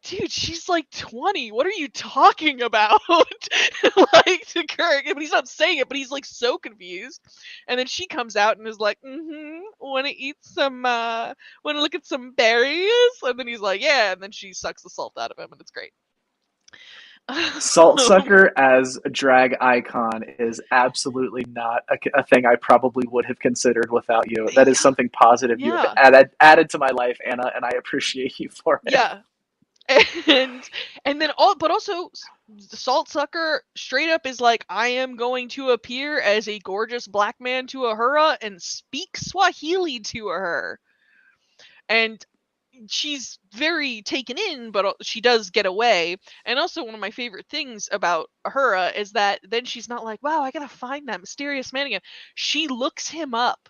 dude, she's like 20. What are you talking about? Like, to Kirk. But he's not saying it, but he's like so confused. And then she comes out and is like, want to eat some, want to look at some berries? And then he's like, yeah. And then she sucks the salt out of him, and it's great. Salt sucker as a drag icon is absolutely not a thing I probably would have considered without you. That is something positive you have added to my life, Anna, and I appreciate you for it. Yeah. And then but also the salt sucker straight up is like, I am going to appear as a gorgeous black man to Uhura and speak Swahili to her. And she's very taken in, but she does get away. And also, one of my favorite things about Uhura is that then she's not like, wow, I gotta find that mysterious man again. She looks him up.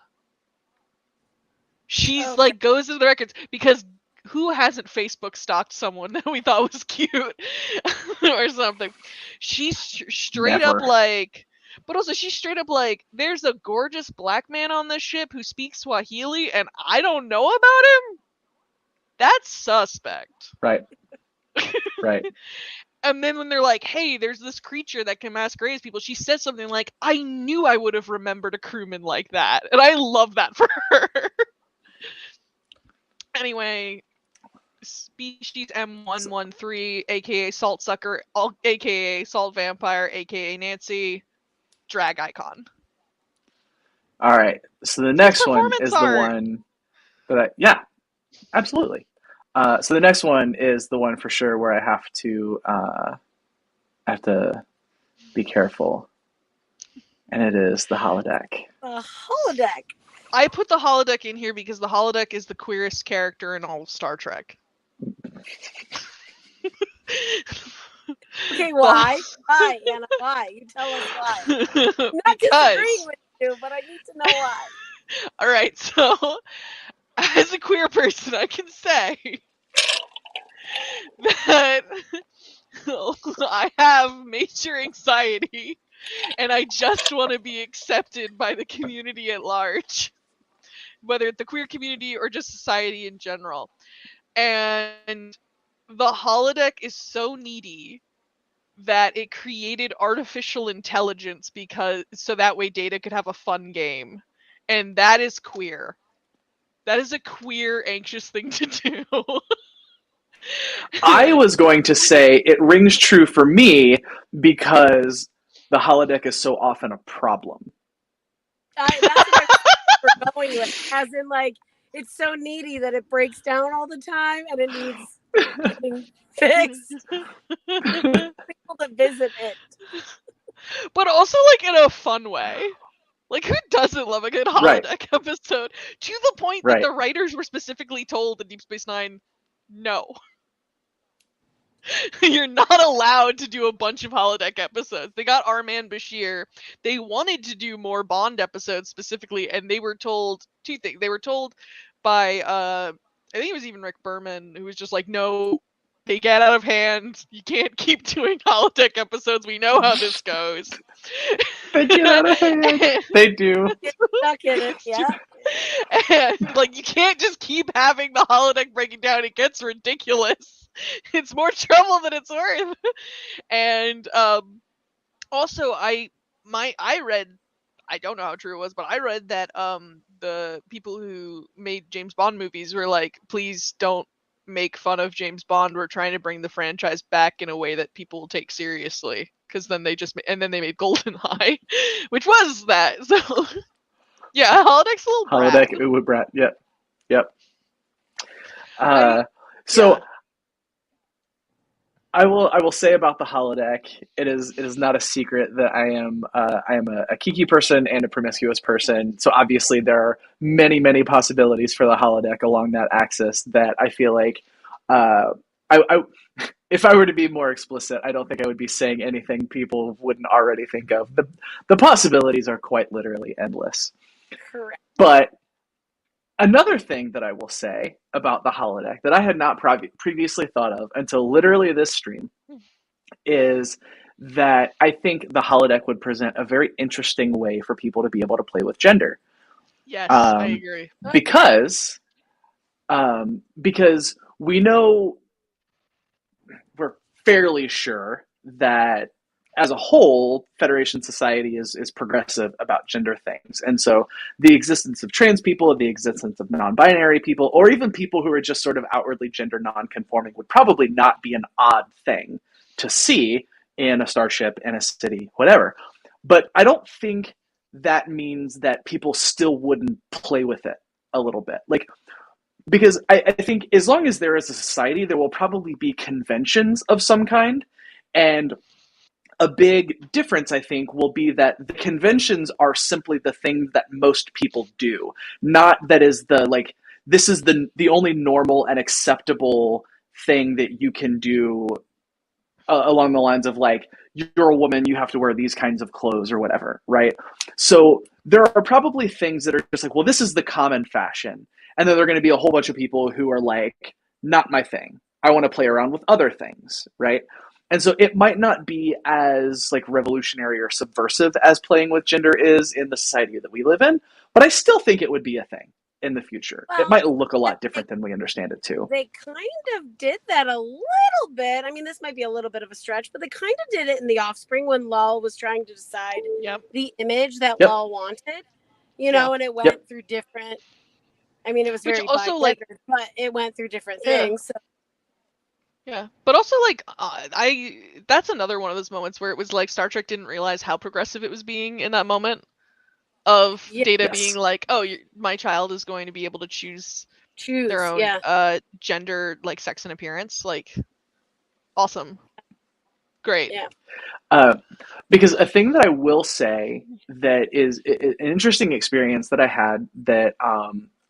She's like, goes into the records, because who hasn't Facebook stalked someone that we thought was cute or something? She's straight Never. up like, But also, she's straight up like, there's a gorgeous black man on this ship who speaks Swahili, and I don't know about him? That's suspect. Right. Right. And then when they're like, hey, there's this creature that can masquerade as people, she says something like, I knew I would have remembered a crewman like that. And I love that for her. Anyway, species M113, aka Salt Sucker, aka Salt Vampire, aka Nancy, drag icon. All right. So the next one is the one that yeah, absolutely. So the next one is the one for sure where I have to be careful, and it is the holodeck. The holodeck. I put the holodeck in here because the holodeck is the queerest character in all of Star Trek. Okay, why? Why, Anna? Why? You tell us why. I'm not disagreeing with you, but I need to know why. All right, so as a queer person, I can say that I have major anxiety, and I just want to be accepted by the community at large, whether it's the queer community or just society in general. And the holodeck is so needy that it created artificial intelligence so that way Data could have a fun game. And that is queer. That is a queer, anxious thing to do. I was going to say it rings true for me because the holodeck is so often a problem. That's what we're going with. As in, like, it's so needy that it breaks down all the time and it needs getting fixed. People to visit it. But also, like, in a fun way. Like, who doesn't love a good holodeck episode? To the point that the writers were specifically told in Deep Space Nine, no. You're not allowed to do a bunch of holodeck episodes. They got Arman Bashir. They wanted to do more Bond episodes specifically, and they were told two things. They were told by, I think it was even Rick Berman, who was just like, no, they get out of hand. You can't keep doing holodeck episodes. We know how this goes. They get out of hand. They do. Get stuck in it, yeah. And, like, you can't just keep having the holodeck breaking down. It gets ridiculous. It's more trouble than it's worth. And also, I read, I don't know how true it was, but I read that the people who made James Bond movies were like, please don't make fun of James Bond. We're trying to bring the franchise back in a way that people will take seriously. Because then they made GoldenEye, which was that. So yeah, holodeck's a little brat. Holodeck, ooh, brat. Yep. So I will say about the holodeck, it is not a secret that I am a kiki person and a promiscuous person. So obviously there are many possibilities for the holodeck along that axis that I feel like I if I were to be more explicit, I don't think I would be saying anything people wouldn't already think of. The possibilities are quite literally endless. Correct. But another thing that I will say about the holodeck that I had not previously thought of until literally this stream is that I think the holodeck would present a very interesting way for people to be able to play with gender. Yes, I agree. Because we know, we're fairly sure that as a whole, Federation society is progressive about gender things. And so the existence of trans people, the existence of non-binary people, or even people who are just sort of outwardly gender non-conforming would probably not be an odd thing to see in a starship, in a city, whatever. But I don't think that means that people still wouldn't play with it a little bit. Like, because I think as long as there is a society, there will probably be conventions of some kind. And a big difference, I think, will be that the conventions are simply the things that most people do. Not that is this is the only normal and acceptable thing that you can do along the lines of like, you're a woman, you have to wear these kinds of clothes or whatever, right? So there are probably things that are just like, well, this is the common fashion. And then there are going to be a whole bunch of people who are like, not my thing. I want to play around with other things, right? And so it might not be as like revolutionary or subversive as playing with gender is in the society that we live in, but I still think it would be a thing in the future. It Well, might look a lot different than we understand it too. they kind of did that a little bit. I mean, this might be a little bit of a stretch, but they kind of did it in The Offspring when Lal was trying to decide Yep. the image that Yep. Lal wanted, Yeah. and it went Yep. through different. I mean, it was Which very also, bi-gendered, like, but it went through different Yeah. things. So yeah, but also like that's another one of those moments where it was like Star Trek didn't realize how progressive it was being in that moment of Yeah. Data Yes. being like, oh, my child is going to be able to choose their own yeah. gender, like sex and appearance. Like, awesome, great. Yeah. Because a thing that I will say that is an interesting experience that I had that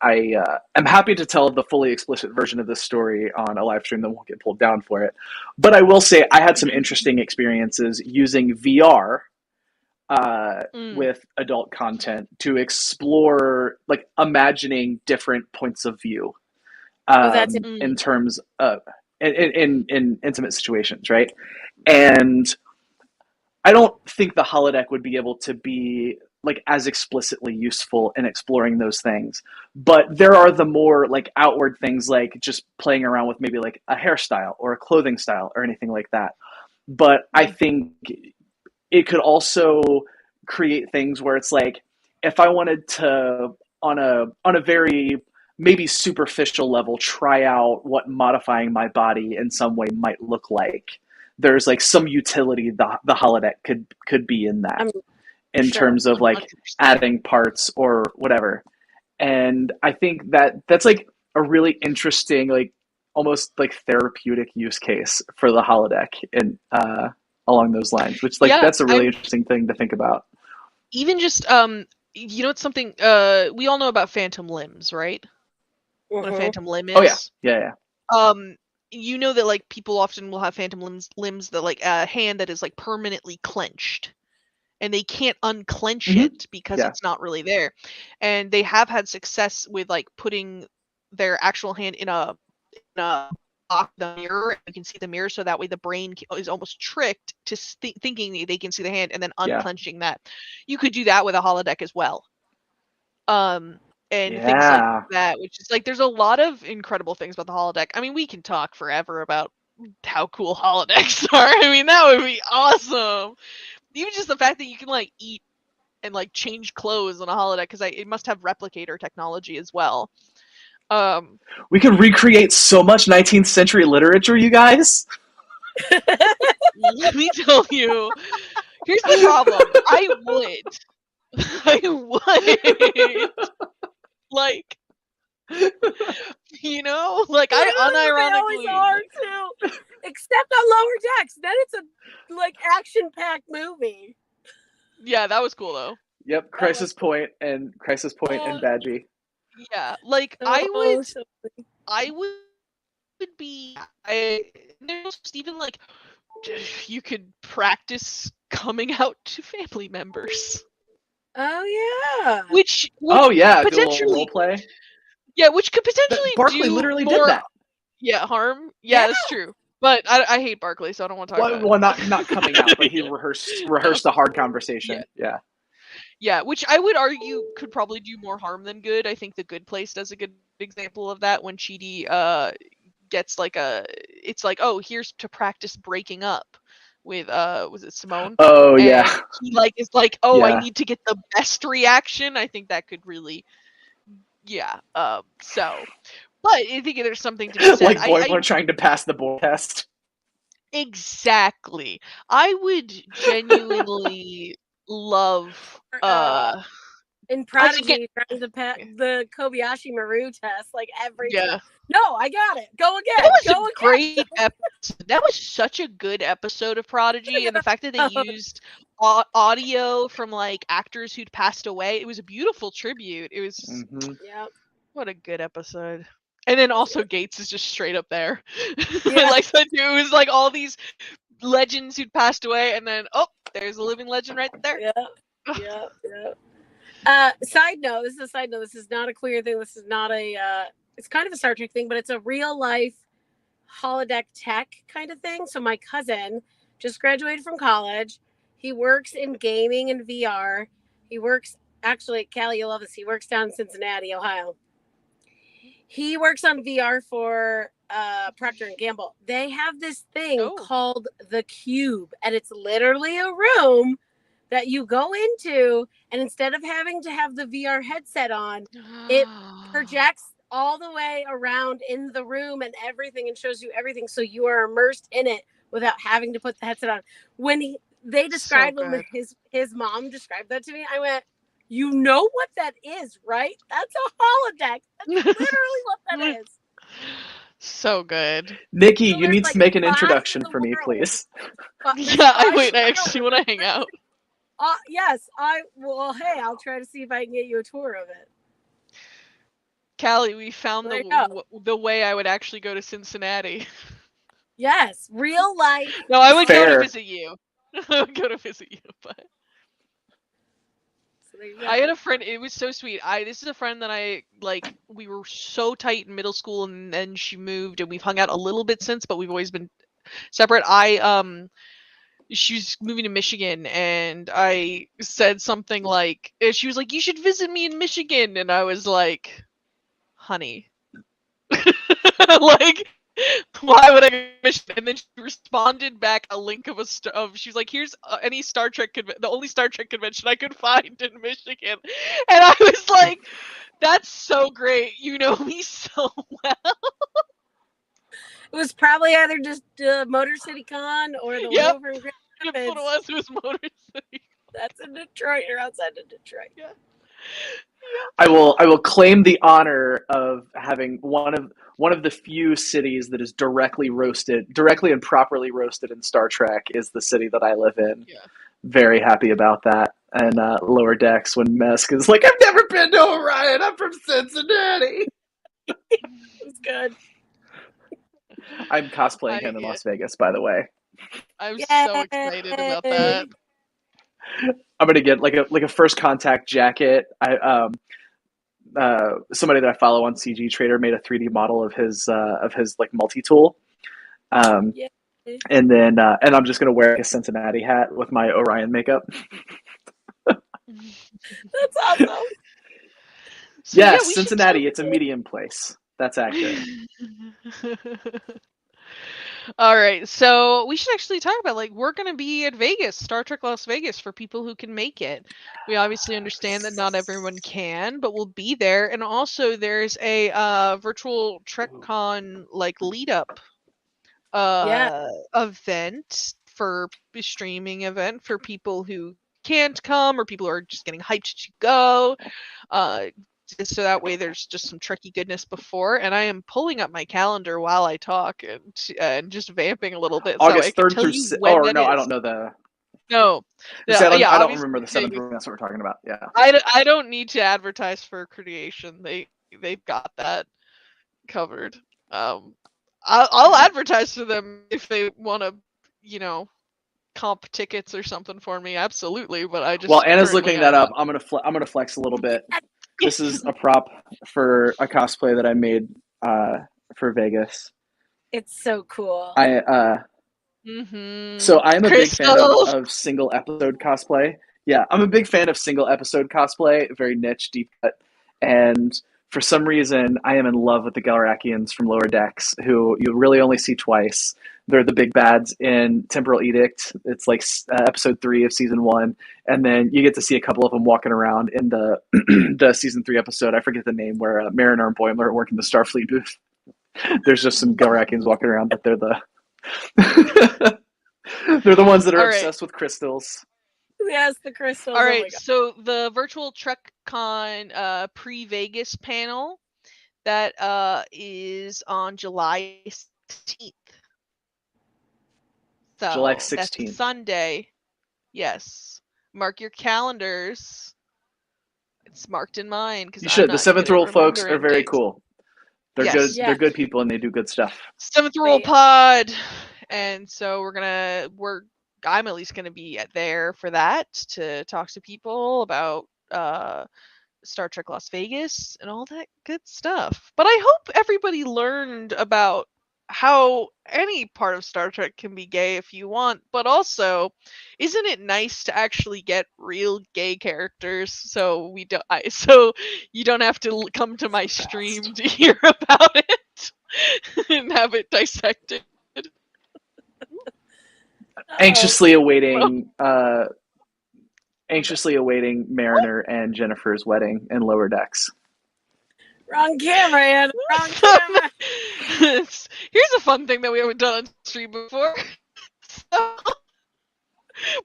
I am happy to tell the fully explicit version of this story on a live stream that won't get pulled down for it. But I will say I had some interesting experiences using VR with adult content to explore, like, imagining different points of view That's it. in terms of in intimate situations, right? And I don't think the holodeck would be able to be like as explicitly useful in exploring those things. But there are the more like outward things, like just playing around with maybe like a hairstyle or a clothing style or anything like that. But I think it could also create things where it's like, if I wanted to, on a very maybe superficial level, try out what modifying my body in some way might look like, there's like some utility the holodeck could be in that, in Sure. terms of like 100%. adding parts or whatever. And I think that's like a really interesting, like almost like therapeutic use case for the holodeck, and along those lines, which, like, Yeah, that's a really interesting thing to think about. even just it's something we all know about phantom limbs, right? What a phantom limb is. Oh yeah. You know that like people often will have phantom limbs that like a hand that is like permanently clenched, and they can't unclench it because Yeah. it's not really there. And they have had success with like putting their actual hand in a box, the mirror. You can see the mirror, so that way the brain is almost tricked to thinking they can see the hand and then unclenching that. You could do that with a holodeck as well. And things like Yeah. that, which is like, there's a lot of incredible things about the holodeck. I mean, we can talk forever about how cool holodecks are. I mean, that would be awesome. Even just the fact that you can like eat and like change clothes on a holodeck, because it must have replicator technology as well. We could recreate so much 19th century literature, you guys. Let me tell you, here's the problem. I would like, like, I unironically. They always are too. Except on Lower Decks, then it's a like action-packed movie. Yeah, that was cool though. Yep, Crisis Point and Badgie. Yeah, like I would be. There's even like you could practice coming out to family members. Oh yeah. Which Oh yeah, do a little potentially role play. Yeah, which could potentially Barkley do literally more, did that. Yeah, harm. Yeah, that's true. But I hate Barkley, so I don't want to talk about it. Well, not coming out, but he rehearsed a hard conversation. Yeah. Yeah, which I would argue could probably do more harm than good. I think The Good Place does a good example of that when Chidi gets like it's like, oh, here's to practice breaking up with was it Simone? Oh and yeah. he like is like, oh, Yeah. I need to get the best reaction. I think that could really, yeah. So, but I think there's something to be said. Like Boimler trying to pass the board test. Exactly. I would genuinely love in Prodigy trying to pass the Kobayashi Maru test like every time. No, I got it. Go again. That was a great episode. That was such a good episode of Prodigy, and the fact that they used audio from like actors who'd passed away. It was a beautiful tribute. It was what a good episode. And then also Gates is just straight up there. Yeah. Like that too. It was like all these legends who'd passed away, and then there's a living legend right there. Yeah. Side note. This is a side note. This is not a queer thing. This is not a. It's kind of a Star Trek thing, but it's a real life holodeck tech kind of thing. So my cousin just graduated from college. He works in gaming and VR. He works actually, Callie, you'll love this. He works down in Cincinnati, Ohio. He works on VR for Procter and Gamble. They have this thing called the Cube, and it's literally a room that you go into, and instead of having to have the VR headset on, it projects all the way around in the room and everything, and shows you everything, so you are immersed in it without having to put the headset on. When they described when his mom described that to me, I went, "You know what that is, right? That's a holodeck. That's literally what that is." So good. Nikki, So you need like to make an introduction for me, please. Yeah, I actually want to hang out. Yes, well, hey, I'll try to see if I can get you a tour of it. Callie, we found the way I would actually go to Cincinnati. Yes, real life. No, I would go to visit you. I would go to visit you, but so there you go. I had a friend. It was so sweet. This is a friend that we were so tight in middle school, and then she moved, and we've hung out a little bit since, but we've always been separate. She's moving to Michigan, and I said something like, she was like, "You should visit me in Michigan," and I was like, "Honey, like, why would I go to Michigan?" And then she responded back a link of she was like, "Here's any Star Trek the only Star Trek convention I could find in Michigan," and I was like, "That's so great. You know me so well." It was probably either just Motor City Con or the one over in Grand Rapids. That's what it was. It was Motor City. That's in Detroit, or outside of Detroit. Yeah. I will claim the honor of having one of the few cities that is directly and properly roasted in Star Trek is the city that I live in. Yeah. Very happy about that. And Lower Decks, when Mesk is like, "I've never been to Orion. I'm from Cincinnati." It was good. I'm cosplaying him in Las Vegas, by the way. I'm so excited about that. I'm gonna get like a first contact jacket. Somebody that I follow on CG Trader made a 3D model of his like multi-tool. And then and I'm just gonna wear a Cincinnati hat with my Orion makeup. That's awesome. So, yes, yeah, Cincinnati. It's a medium place. That's accurate. All right, so we should actually talk about, like, we're going to be at Vegas, Star Trek Las Vegas, for people who can make it. We obviously understand that not everyone can, but we'll be there. And also there's a virtual TrekCon, like, lead-up event, for a streaming event for people who can't come or people who are just getting hyped to go. So that way there's just some Trekkie goodness before, and I am pulling up my calendar while I talk and just vamping a little bit. August so 3rd through I don't know the. No. I don't remember the 7th rule. That's what we're talking about. Yeah. I don't need to advertise for Creation. They've got that covered. I'll advertise to them if they want to, comp tickets or something for me. Absolutely, but I just. While Anna's looking that up, I'm gonna flex a little bit. This is a prop for a cosplay that I made for Vegas. It's so cool. So I am a big fan of single episode cosplay. Yeah, I'm a big fan of single episode cosplay, very niche, deep cut. And for some reason, I am in love with the Galrakians from Lower Decks, who you really only see twice. They're the big bads in Temporal Edict. It's like episode 3 of season 1. And then you get to see a couple of them walking around in the the season 3 episode. I forget the name, where Mariner and Boimler work in the Starfleet booth. There's just some Galrakians walking around, but they're the they're the ones that are obsessed with crystals. Yes, the crystals. All right, so the virtual TrekCon pre-Vegas panel, that is on July 16th. So July 16th. That's Sunday. Yes. Mark your calendars. It's marked in mine. Because you should. The 7th Rule folks are very cool. They're good. Yeah. They're good people, and they do good stuff. 7th Rule pod. And so I'm at least going to be there for that, to talk to people about Star Trek Las Vegas and all that good stuff. But I hope everybody learned about how any part of Star Trek can be gay if you want, but also, isn't it nice to actually get real gay characters so so you don't have to come to my stream to hear about it and have it dissected? Anxiously Well, awaiting Mariner and Jennifer's wedding in Lower Decks. Wrong camera, Anna. Wrong so camera. here's a fun thing that we haven't done on stream before. So,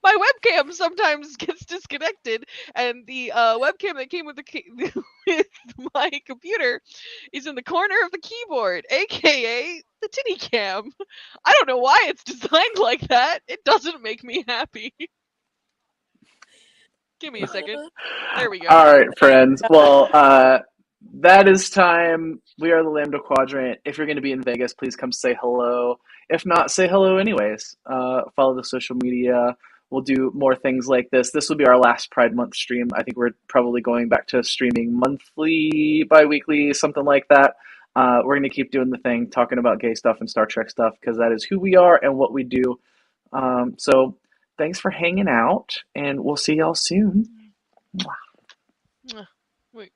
my webcam sometimes gets disconnected, and the webcam that came with with my computer is in the corner of the keyboard, aka the tinny cam. I don't know why it's designed like that. It doesn't make me happy. Give me a second. There we go. All right, friends. Well, that is time. We are the Lambda Quadrant. If you're going to be in Vegas, please come say hello. If not, say hello anyways. Follow the social media. We'll do more things like this. This will be our last Pride Month stream. I think we're probably going back to streaming monthly, bi-weekly, something like that. We're going to keep doing the thing, talking about gay stuff and Star Trek stuff, because that is who we are and what we do. So thanks for hanging out, and we'll see y'all soon. Wait,